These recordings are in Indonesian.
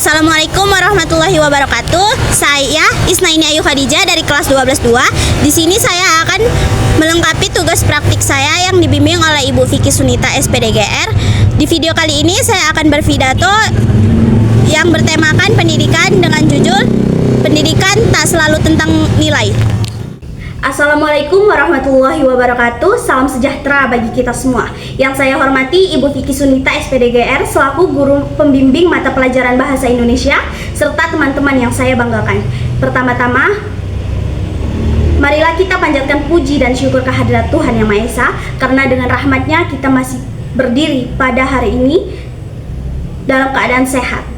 Assalamualaikum warahmatullahi wabarakatuh. Saya Isnaini Ayu Khadijah dari kelas 12-2. Di sini saya akan melengkapi tugas praktik saya yang dibimbing oleh Ibu Vicky Sunita SPDGR. Di video kali ini saya akan berpidato yang bertemakan pendidikan dengan judul Pendidikan Tak Selalu Tentang Nilai. Assalamualaikum warahmatullahi wabarakatuh. Salam sejahtera bagi kita semua. Yang saya hormati Ibu Vicky Sunita SPDGR selaku guru pembimbing mata pelajaran Bahasa Indonesia serta teman-teman yang saya banggakan. Pertama-tama, marilah kita panjatkan puji dan syukur kehadirat Tuhan Yang Maha Esa, karena dengan rahmat-Nya kita masih berdiri pada hari ini dalam keadaan sehat.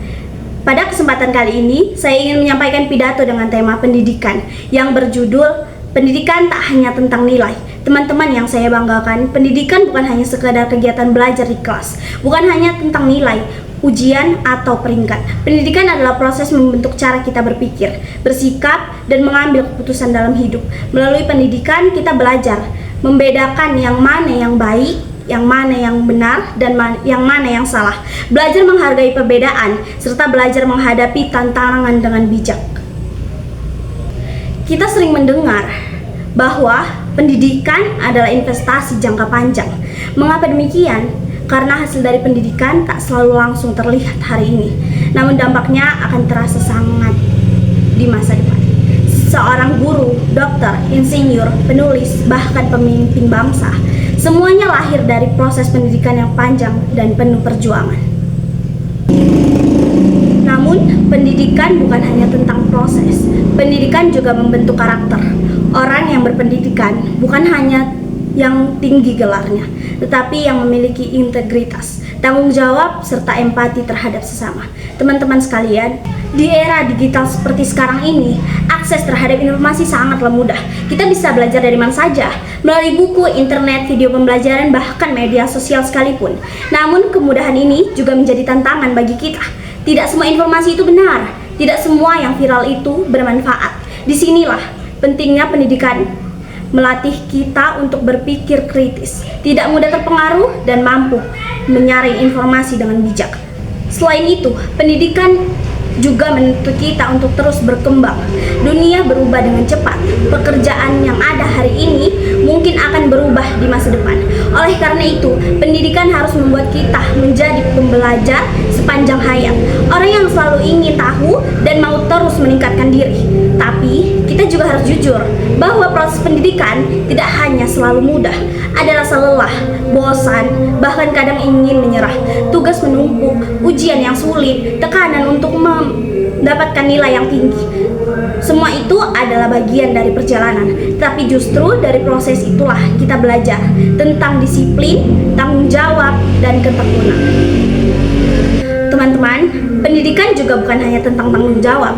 Pada kesempatan kali ini, saya ingin menyampaikan pidato dengan tema pendidikan yang berjudul Pendidikan Tak Hanya Tentang Nilai. Teman-teman yang saya banggakan, pendidikan bukan hanya sekadar kegiatan belajar di kelas, bukan hanya tentang nilai, ujian, atau peringkat. Pendidikan adalah proses membentuk cara kita berpikir, bersikap, dan mengambil keputusan dalam hidup. Melalui pendidikan, kita belajar membedakan yang mana yang baik, yang mana yang benar, dan yang mana yang salah. Belajar menghargai perbedaan, serta belajar menghadapi tantangan dengan bijak. Kita sering mendengar bahwa pendidikan adalah investasi jangka panjang. Mengapa demikian? Karena hasil dari pendidikan tak selalu langsung terlihat hari ini, namun dampaknya akan terasa sangat di masa depan. Seorang guru, dokter, insinyur, penulis, bahkan pemimpin bangsa, semuanya lahir dari proses pendidikan yang panjang dan penuh perjuangan. Namun, pendidikan bukan hanya tentang proses. Pendidikan juga membentuk karakter. Orang yang berpendidikan bukan hanya yang tinggi gelarnya, tetapi yang memiliki integritas, tanggung jawab, serta empati terhadap sesama. Teman-teman sekalian, di era digital seperti sekarang ini, akses terhadap informasi sangatlah mudah. Kita bisa belajar dari mana saja, melalui buku, internet, video pembelajaran, bahkan media sosial sekalipun. Namun, kemudahan ini juga menjadi tantangan bagi kita. Tidak semua informasi itu benar, tidak semua yang viral itu bermanfaat. Disinilah pentingnya pendidikan, melatih kita untuk berpikir kritis, tidak mudah terpengaruh, dan mampu menyaring informasi dengan bijak. Selain itu, pendidikan juga menuntut kita untuk terus berkembang. Dunia berubah dengan cepat. Pekerjaan yang ada hari ini mungkin akan berubah di masa depan. Oleh karena itu, pendidikan harus membuat kita menjadi pembelajar sepanjang hayat. Orang yang selalu ingin tahu dan mau terus meningkatkan diri. Tapi, kita juga harus jujur bahwa proses pendidikan tidak hanya selalu mudah. Ada rasa lelah, bosan, bahkan kadang ingin menyerah. Tugas menumpuk, ujian yang sulit, tekanan untuk mendapatkan nilai yang tinggi. Semua itu adalah bagian dari perjalanan. Tapi justru dari proses itulah kita belajar tentang disiplin, tanggung jawab, dan ketekunan. Teman-teman, pendidikan juga bukan hanya tentang tanggung jawab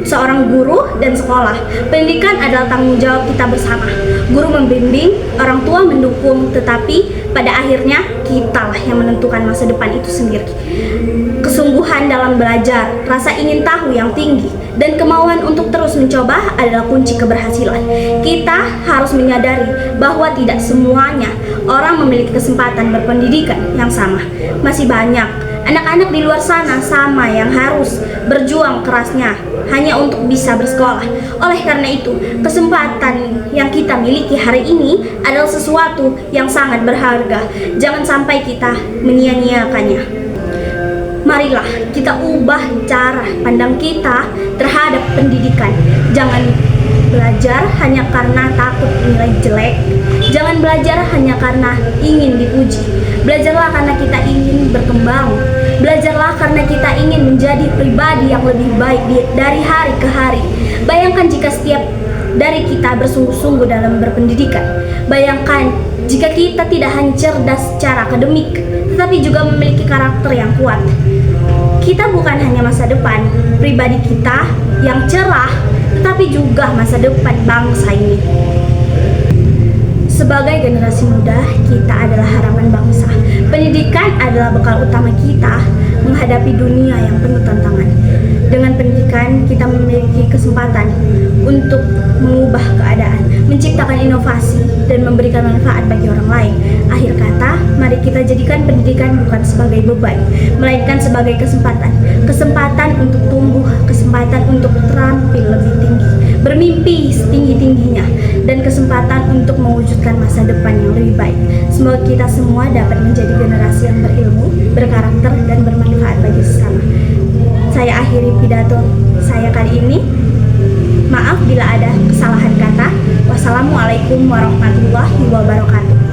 seorang guru dan sekolah. Pendidikan adalah tanggung jawab kita bersama. Guru membimbing, orang tua mendukung, tetapi pada akhirnya kitalah yang menentukan masa depan itu sendiri. Kesungguhan dalam belajar, rasa ingin tahu yang tinggi, dan kemauan untuk terus mencoba adalah kunci keberhasilan. Kita harus menyadari bahwa tidak semuanya orang memiliki kesempatan berpendidikan yang sama. Masih banyak anak-anak di luar sana sama yang harus berjuang kerasnya hanya untuk bisa bersekolah. Oleh karena itu, kesempatan yang kita miliki hari ini adalah sesuatu yang sangat berharga. Jangan sampai kita menyia-nyiakannya. Marilah kita ubah cara pandang kita terhadap pendidikan. Jangan belajar hanya karena takut nilai jelek. Jangan belajar hanya karena ingin dipuji. Belajarlah karena kita ingin berkembang. Belajarlah karena kita ingin menjadi pribadi yang lebih baik dari hari ke hari. Bayangkan jika setiap dari kita bersungguh-sungguh dalam berpendidikan. Bayangkan jika kita tidak hanya cerdas secara akademik, tetapi juga memiliki karakter yang kuat. Kita bukan hanya masa depan pribadi kita yang cerah, tetapi juga masa depan bangsa ini. Sebagai generasi muda, kita adalah harapan bangsa. Pendidikan adalah bekal utama kita menghadapi dunia yang penuh tantangan. Dengan pendidikan, kita memiliki kesempatan untuk mengubah keadaan, menciptakan inovasi, dan memberikan manfaat bagi orang lain. Akhir kata, mari kita jadikan pendidikan bukan sebagai beban, melainkan sebagai kesempatan. Kesempatan setinggi-tingginya dan kesempatan untuk mewujudkan masa depan yang lebih baik. Semoga kita semua dapat menjadi generasi yang berilmu, berkarakter, dan bermanfaat bagi sesama. Saya akhiri pidato saya kali ini. Maaf bila ada kesalahan kata. Wassalamualaikum warahmatullahi wabarakatuh.